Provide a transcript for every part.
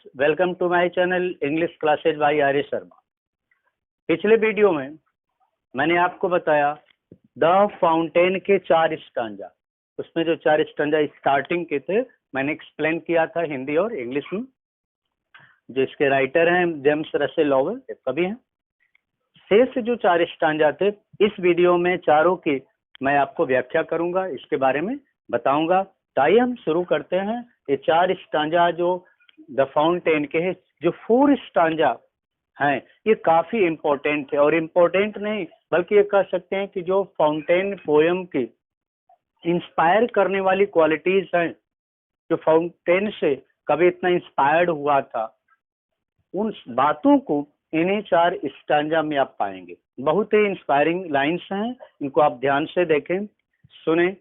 Welcome to my channel English classes by Arya Sharma. पिछले video में मैंने आपको बताया द फाउंटेन के 4 स्टांजा। उसमें जो 4 स्टांजा स्टार्टिंग के थे मैंने एक्सप्लेन किया था हिंदी और इंग्लिश में। जो इसके राइटर हैं जेम्स रसेल लॉवेल, कभी हैं। शेष जो 4 स्टांजा थे इस वीडियो में चारों की मैं आपको व्याख्या करूंगा, इसके बारे में बताऊंगा। तो आइए हम शुरू करते हैं। ये 4 स्टांजा जो द फाउंटेन के हैं, जो 4 स्टांजा हैं, ये काफी इंपॉर्टेंट है। और इम्पोर्टेंट नहीं बल्कि ये कह सकते हैं कि जो फाउंटेन पोयम की इंस्पायर करने वाली क्वालिटीज हैं, जो फाउंटेन से कभी इतना इंस्पायर्ड हुआ था, उन बातों को इन्हीं 4 स्टांजा में आप पाएंगे। बहुत ही इंस्पायरिंग लाइंस हैं, इनको आप ध्यान से देखें, सुने।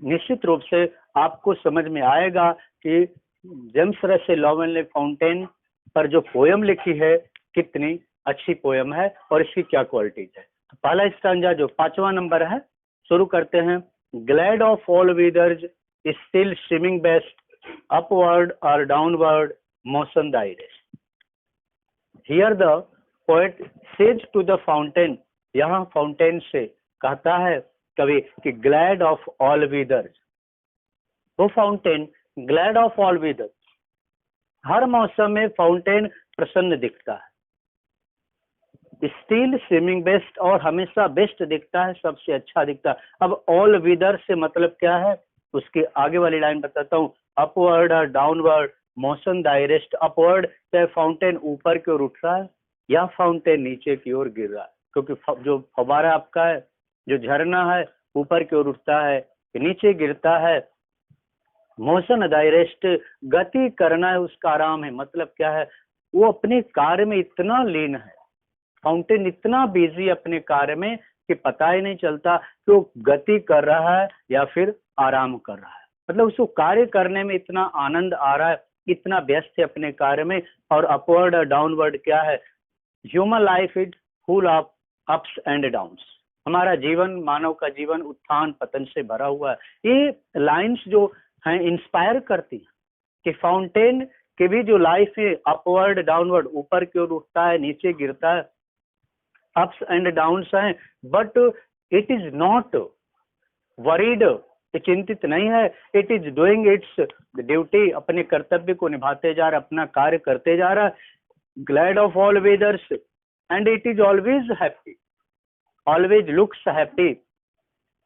निश्चित रूप से आपको समझ में आएगा कि जेम्स रसेल लॉवेल ने फाउंटेन पर जो पोयम लिखी है कितनी अच्छी पोयम है और इसकी क्या क्वालिटीज है। तो पहला स्टांजा जो 5वां नंबर है, शुरू करते हैं। Glad of all weathers still swimming best upward और downward motion the rest. Here the poet says to the fountain, यहाँ फाउंटेन से कहता है कवि कि ग्लैड ऑफ ऑल वेदर्स। वो fountain glad of all weather, हर मौसम में फाउंटेन प्रसन्न दिखता है। स्टिल स्विमिंग बेस्ट, और हमेशा बेस्ट दिखता है, सबसे अच्छा दिखता है। अब ऑल वेदर से मतलब क्या है, उसके आगे वाली लाइन बताता हूँ। अपवर्ड और डाउनवर्ड मोशन डायरेस्ट। अपवर्ड चाहे फाउंटेन ऊपर की ओर उठ रहा है या फाउंटेन नीचे की ओर गिर रहा है, क्योंकि जो फव्वारा आपका है, जो झरना है, ऊपर की ओर उठता है नीचे गिरता है। मोशन डायरेस्ट, गति करना है उसका आराम है। मतलब क्या है, वो अपने कार्य में इतना लीन है, फाउंटेन इतना बिजी अपने कार्य में कि पता ही नहीं चलता कि वो गति कर रहा है या फिर आराम कर रहा है। मतलब उसको कार्य करने में इतना आनंद आ रहा है, इतना व्यस्त है अपने कार्य में। और अपवर्ड और डाउनवर्ड क्या है, human life is full of ups and downs. हमारा जीवन, मानव का जीवन उत्थान पतन से भरा हुआ है। ये लाइंस जो हैं इंस्पायर करती है कि फाउंटेन के भी जो लाइफ है अपवर्ड डाउनवर्ड, ऊपर की ओर उठता है ड्यूटी गिरता है, अप्स एंड डाउन्स हैं, but it is not worried, चिंतित नहीं है। It is doing its duty, अपने कर्तव्य को निभाते जा रहा, अपना कार्य करते जा रहा। Glad of all weathers and it is always happy, always looks happy,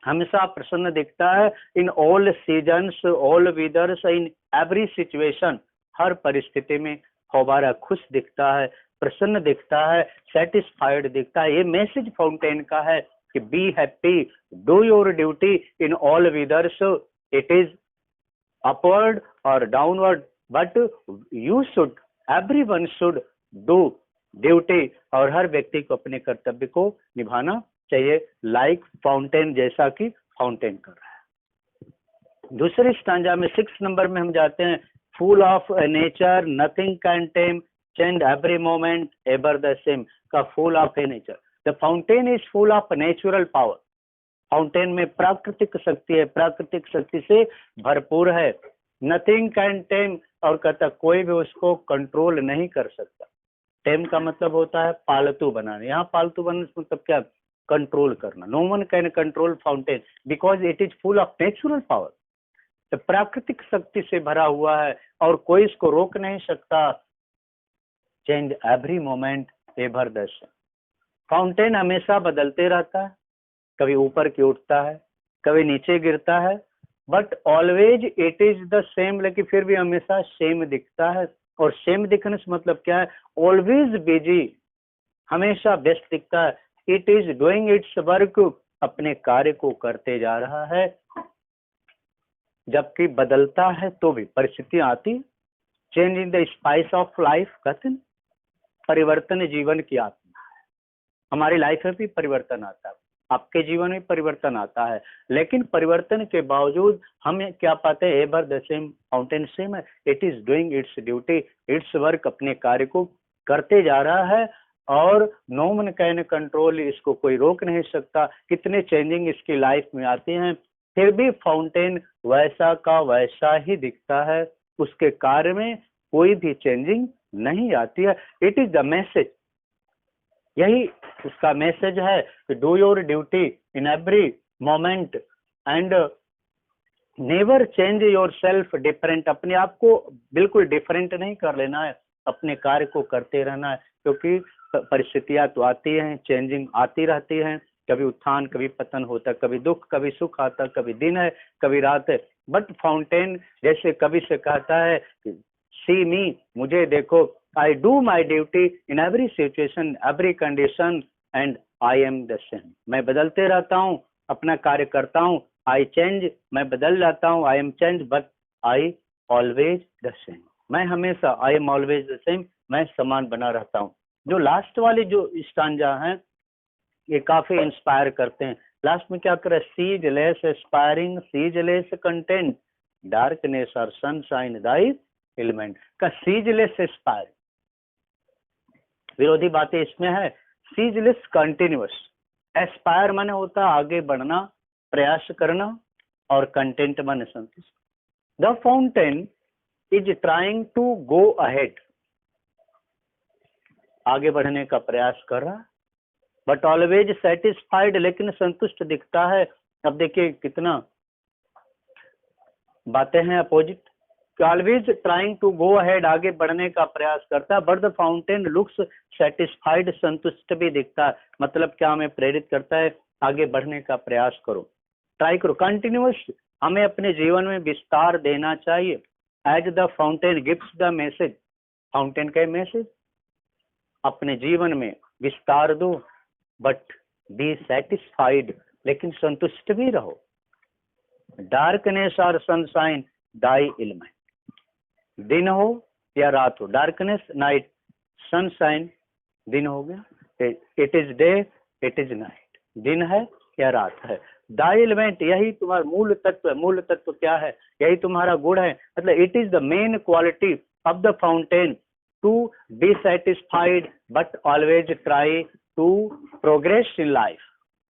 हमेशा प्रसन्न दिखता है। In all seasons, all weathers, in every situation, हर परिस्थिति में फव्वारा खुश दिखता है, प्रसन्न दिखता है, सेटिस्फाइड दिखता है। ये मैसेज फाउंटेन का है कि be happy, do your duty in all weathers, it is upward और downward, but you should, everyone should do duty, और हर व्यक्ति को अपने कर्तव्य को निभाना चाहिए, लाइक फाउंटेन, जैसा कि फाउंटेन कर रहा है। दूसरे स्टांजा में 6 नंबर में हम जाते हैं। Full of nature nothing can tame, change every moment ever the same. का full of a nature, the fountain is full of natural power. Fountain में प्राकृतिक शक्ति है, प्राकृतिक शक्ति से भरपूर है। नथिंग कैन टेम, और कहता कोई भी उसको कंट्रोल नहीं कर सकता। टेम का मतलब होता है पालतू बनाना, यहाँ पालतू बनाने मतलब क्या, कंट्रोल करना। No one can control fountain because it is full of natural power. तो प्राकृतिक शक्ति से भरा हुआ है और कोई इसको रोक नहीं सकता। Change every moment ever the same, fountain हमेशा बदलते रहता है, कभी ऊपर की उठता है, कभी नीचे गिरता है, but always it is the same, लेकिन फिर भी हमेशा सेम दिखता है। और सेम दिखने से मतलब क्या है, ऑलवेज बिजी, हमेशा व्यस्त दिखता है। It is doing it's work, अपने कार्य को करते जा रहा है। जबकि बदलता है तो भी परिस्थितियां आती, change in the spice of life, कहते हैं परिवर्तन जीवन की आत्मा है। हमारी लाइफ में भी परिवर्तन आता है, आपके जीवन में परिवर्तन आता है, लेकिन परिवर्तन के बावजूद हम क्या पाते हैं, ever the same, fountain same है। It is doing its duty, its work, अपने कार्य को करते जा रहा है। और नो वन कैन कंट्रोल, इसको कोई रोक नहीं सकता। कितने चेंजिंग इसकी लाइफ में आते हैं, फिर भी फाउंटेन वैसा का वैसा ही दिखता है। उसके कार्य में कोई भी चेंजिंग नहीं आती है। इट इज द मैसेज, यही उसका मैसेज है कि do your duty in every moment and never change your self different. अपने आप को बिल्कुल डिफरेंट नहीं कर लेना है, अपने कार्य को करते रहना है, क्योंकि परिस्थितियां तो आती हैं, चेंजिंग आती रहती हैं, कभी उत्थान कभी पतन होता, कभी दुख कभी सुख आता, कभी दिन है कभी रात है। बट फाउंटेन जैसे कवि से कहता है सी मी, मुझे देखो, I do my duty in every situation every condition and I am the same. मैं बदलते रहता हूँ, अपना कार्य करता हूँ, आई चेंज, मैं बदल जाता हूँ, I am change but I always the same. मैं हमेशा, I am always the same, मैं समान बना रहता हूँ। जो लास्ट वाली जो स्टांजा है ये काफी इंस्पायर करते हैं। लास्ट में क्या करे, ceaseless aspiring ceaseless content, darkness और सनशाइन दाई एलिमेंट का सीज लेस एस्पायर। विरोधी बातें इसमें है, सीज लेस कंटिन्यूअस, एस्पायर माने होता आगे बढ़ना, प्रयास करना, और कंटेंट माने संतुष्ट। The fountain is trying to go ahead, आगे बढ़ने का प्रयास कर रहा, बट ऑलवेज सेटिस्फाइड, लेकिन संतुष्ट दिखता है। अब देखिए कितना बातें हैं opposite. Always trying to go ahead, आगे बढ़ने का प्रयास करता है, but the fountain looks satisfied, संतुष्ट भी दिखता है। मतलब क्या हमें प्रेरित करता है, आगे बढ़ने का प्रयास करो, ट्राई करो, कंटिन्यूअस हमें अपने जीवन में विस्तार देना चाहिए। As the fountain gives the message, fountain का मैसेज, अपने जीवन में विस्तार दो, बट बी सेटिस्फाइड, लेकिन संतुष्ट भी रहो। डार्कनेस और सनशाइन दाई एलिमेंट, दिन हो या रात हो, डार्कनेस नाइट, सनशाइन दिन हो गया, it is day it is night, दिन है या रात है। दाई एलिमेंट, यही तुम्हारा मूल तत्व है। मूल तत्व क्या है, यही तुम्हारा गुण है। मतलब it is the main quality of the fountain to be satisfied but always try to progress in life.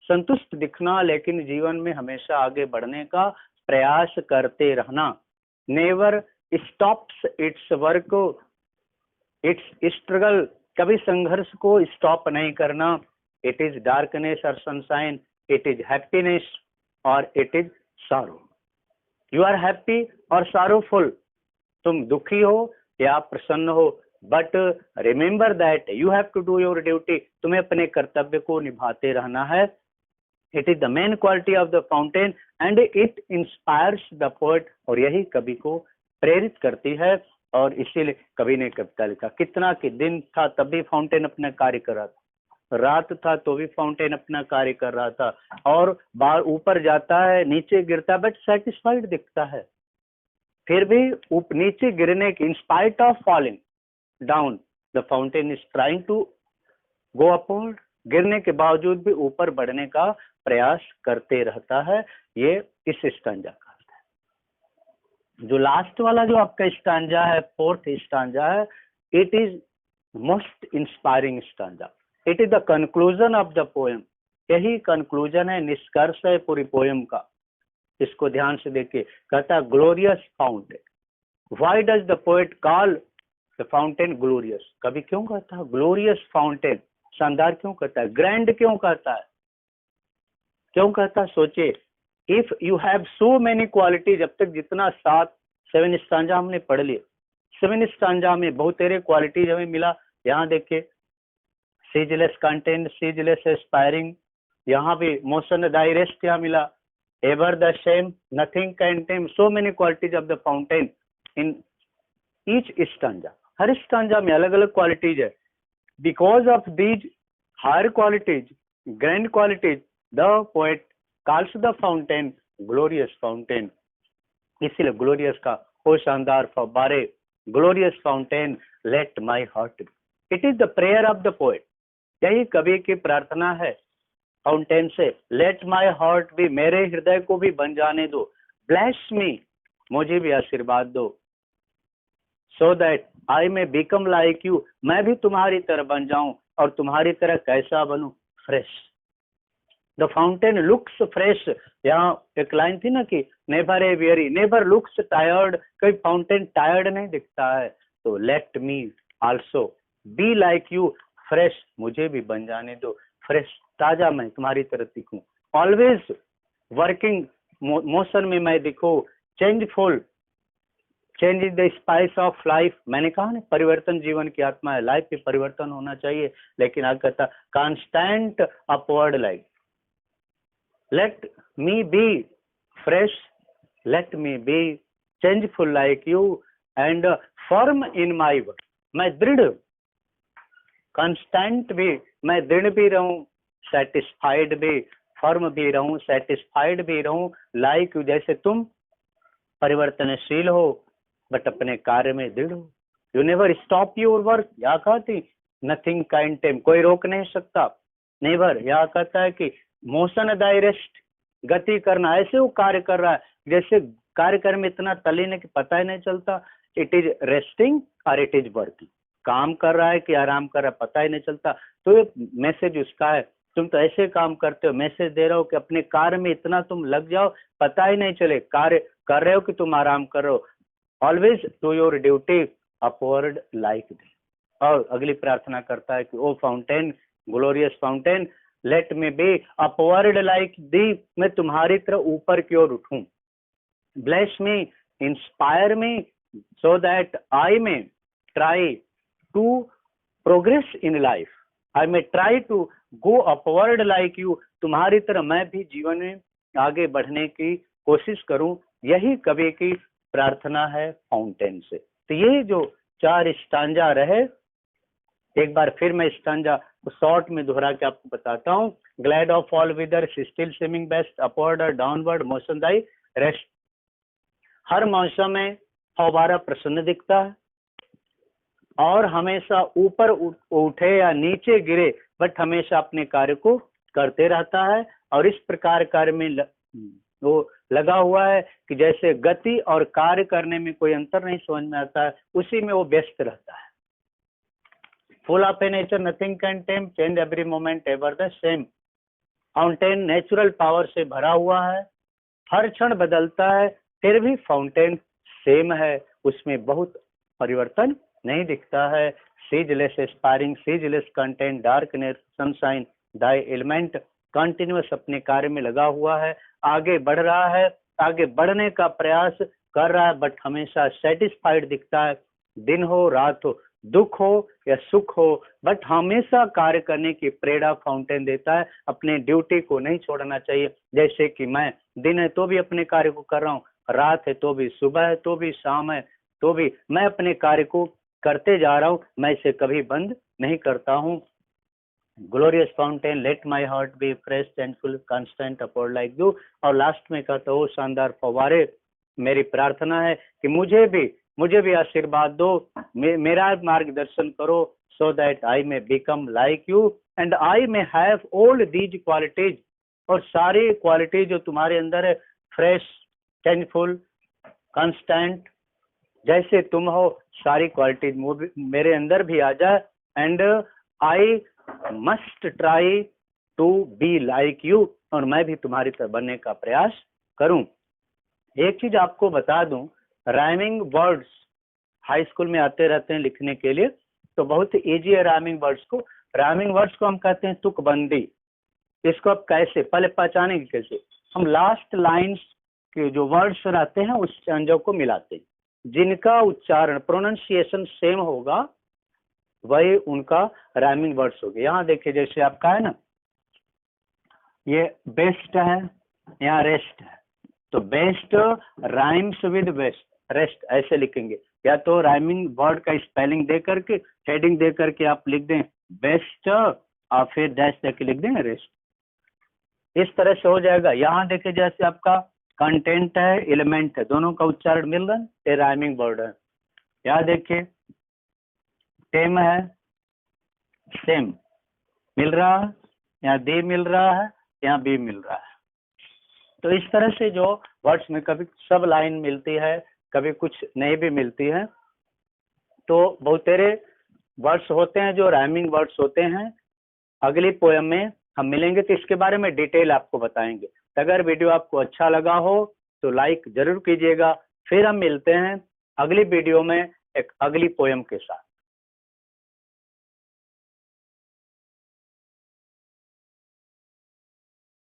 संतुष्ट दिखना, लेकिन जीवन में हमेशा आगे बढ़ने का प्रयास करते रहना। Never stops its work, its struggle, कभी संघर्ष को स्टॉप नहीं करना। इट इज डार्कनेस और सनशाइन, इट इज हैप्पीनेस और it is sorrow. You are happy और सारोफुल, तुम दुखी हो या प्रसन्न हो, but remember that you have to do your duty, तुम्हें अपने कर्तव्य को निभाते रहना है। It is the main quality of the fountain and it inspires the poet, और यही कवि को प्रेरित करती है। और इसीलिए कवि ने कविता लिखा, कितना कि दिन था तब भी फाउंटेन अपना कार्य कर रहा था, रात था तो भी फाउंटेन अपना कार्य कर रहा था, और बाहर ऊपर जाता है नीचे गिरता, बट सेटिस्फाइड दिखता है। फिर भी नीचे गिरने की, in spite of falling down, the fountain is trying to go upward, गिरने के बावजूद भी ऊपर बढ़ने का प्रयास करते रहता है। ये इस स्टांजा का है। जो लास्ट वाला जो आपका स्टांजा है, फोर्थ स्टांजा है, it is most inspiring stanza, it is the conclusion of the poem. यही कंक्लूजन है, निष्कर्ष है पूरी पोएम का। इसको ध्यान से देखिए, कहता है glorious fountain. Why does the poet call the fountain glorious, कभी क्यों कहता है ग्लोरियस फाउंटेन, शानदार क्यों कहता है, ग्रैंड क्यों कहता है, क्यों कहता है? सोचिए, if you have so many quality, जब तक जितना 7 स्टांजा हमने पढ़ लिए, 7 स्टांजा में बहुत तेरे क्वालिटीज हमें मिला। यहाँ देखिए, सीजलेस कंटेंट, सीजलेस एस्पायरिंग, यहाँ भी मोशन डायरेस्ट क्या मिला, ever the same, nothing can tame, so many qualities of the fountain in each stanza. हर स्टांजा में अलग अलग क्वालिटीज है। Because of these higher qualities, grand qualities, the poet calls the fountain glorious fountain. इसीलिए glorious का ओ शानदार फव्वारे, glorious fountain let my heart be. It is the prayer of the poet, यही कवि की प्रार्थना है फाउंटेन से, लेट माई हार्ट बी, मेरे हृदय को भी बन जाने दो, ब्लेस मी, मुझे भी आशीर्वाद दो, सो that I may become like you, मैं भी तुम्हारी तरह बन जाऊं, और तुम्हारी तरह कैसा बनूं, fresh. The fountain looks fresh, यहाँ एक लाइन थी ना कि never a weary, never looks tired, कभी फाउंटेन टायर्ड नहीं दिखता है, तो let me also be like you, fresh, मुझे भी बन जाने दो फ्रेश, ताजा मैं तुम्हारी तरह दिखूं, ऑलवेज वर्किंग, मोशन में मैं दिखूं, changeful, change is the spice of life, मैंने कहा ना परिवर्तन जीवन की आत्मा है, लाइफ में परिवर्तन होना चाहिए, लेकिन आगे कहता constant upward life, let me be fresh, let me be changeful like you and firm in my word, मैं दृढ़, कांस्टेंट भी, मैं दृढ़ भी रहूं, सेटिस्फाइड भी, फर्म भी रहूं, सेटिस्फाइड भी रहूं, लाइक यू, जैसे तुम परिवर्तनशील हो बट अपने कार्य में दृढ़ हो, you never stop your work, या कहती नथिंग काइंड टेम, कोई रोक नहीं सकता, नेवर, या कहता है कि मोशन डायरेस्ट, गति करना, ऐसे वो कार्य कर रहा है जैसे कार्यक्रम में इतना तल्लीन है कि पता ही नहीं चलता, इट इज रेस्टिंग और इट इज वर्किंग, काम कर रहा है कि आराम कर रहा है पता ही नहीं चलता, तो ये मैसेज उसका है, तुम तो ऐसे काम करते हो, मैसेज दे रहे हो कि अपने कार्य में इतना तुम लग जाओ पता ही नहीं चले कार्य कर रहे हो कि तुम आराम कर रहे हो, always do your duty upward like this. और अगली प्रार्थना करता है कि O fountain, glorious fountain, let me be upward like thee, मैं तुम्हारी तरह ऊपर की ओर उठूं, bless me, inspire me, so that I may try to progress in life, I may try to go upward like you, तुम्हारी तरह मैं भी जीवन में आगे बढ़ने की कोशिश करूं, यही कवि की प्रार्थना है फाउंटेन से। तो ये जो 4 स्टांजा रहे, एक बार फिर मैं स्टांजा को शॉर्ट में दोहरा के आपको बताता हूँ, glad of all weather, still swimming best, upward और डाउनवर्ड मोशन दाई रेस्ट, हर मौसम में फव्वारा प्रसन्न दिखता है और हमेशा ऊपर उठे या नीचे गिरे बट हमेशा अपने कार्य को करते रहता है, और इस प्रकार कार्य में वो लगा हुआ है कि जैसे गति और कार्य करने में कोई अंतर नहीं समझ में आता है, उसी में वो व्यस्त रहता है, full of a nature, nothing can tame, change every moment ever the same, fountain natural power से भरा हुआ है, हर क्षण बदलता है, फिर भी फाउंटेन सेम है, उसमें बहुत परिवर्तन नहीं दिखता है, ceaseless aspiring, ceaseless content, darkness, sunshine, thy element, continuous अपने कार्य में लगा हुआ है, आगे बढ़ रहा है, आगे बढ़ने का प्रयास कर रहा है बट हमेशा सेटिस्फाइड दिखता है, दिन हो रात हो, दुख हो या सुख हो, बट हमेशा कार्य करने की प्रेरणा फाउंटेन देता है, अपने ड्यूटी को नहीं छोड़ना चाहिए, जैसे कि मैं दिन है तो भी अपने कार्य को कर रहा हूँ, रात है तो भी, सुबह है तो भी, शाम है तो भी, मैं अपने कार्य को करते जा रहा हूँ, मैं इसे कभी बंद नहीं करता हूँ, glorious fountain, let my heart be fresh and full constant upward like you, और लास्ट में कहता हो शानदार फव्वारे, मेरी प्रार्थना है कि मुझे भी आशीर्वाद दो, मेरा मार्गदर्शन करो, सो that I may become like you and I may have all these qualities, और सारी क्वालिटी जो तुम्हारे अंदर है, फ्रेश, चेंजफुल, कांस्टेंट, जैसे तुम हो सारी क्वालिटीज मेरे अंदर भी आ जाए, and I must try to be like you, और मैं भी तुम्हारी तरह बनने का प्रयास करूं। एक चीज आपको बता दूं, राइमिंग वर्ड्स हाई स्कूल में आते रहते हैं लिखने के लिए, तो बहुत इजी है राइमिंग वर्ड्स को, राइमिंग वर्ड्स को हम कहते हैं तुकबंदी, इसको आप कैसे पहले पहचानेंगे, कैसे हम लास्ट लाइन्स के जो वर्ड्स रहते हैं उस स्टैंजा को मिलाते हैं, जिनका उच्चारण प्रोनाउंसिएशन सेम होगा वही उनका राइमिंग वर्ड्स हो गए। यहाँ देखिए जैसे आपका है ना, ये बेस्ट है, यहाँ रेस्ट है, तो best rhymes with best, rest ऐसे लिखेंगे, या तो राइमिंग वर्ड का स्पेलिंग दे करके, हेडिंग दे करके आप लिख दें बेस्ट और फिर डैश देके लिख दें रेस्ट, इस तरह से हो जाएगा। यहाँ देखिए जैसे आपका कंटेंट है, एलिमेंट है, दोनों का उच्चारण मिल रहा है, ये राइमिंग वर्ड है। यहाँ देखिए टेम है, सेम मिल रहा है, यहाँ दी मिल रहा है, यहाँ बी मिल रहा है, तो इस तरह से जो वर्ड्स में कभी सब लाइन मिलती है, कभी कुछ नहीं भी मिलती है, तो बहुत तेरे वर्ड्स होते हैं जो राइमिंग वर्ड्स होते हैं। अगली पोएम में हम मिलेंगे तो इसके बारे में डिटेल आपको बताएंगे। अगर वीडियो आपको अच्छा लगा हो तो लाइक जरूर कीजिएगा। फिर हम मिलते हैं अगली वीडियो में एक अगली पोयम के साथ।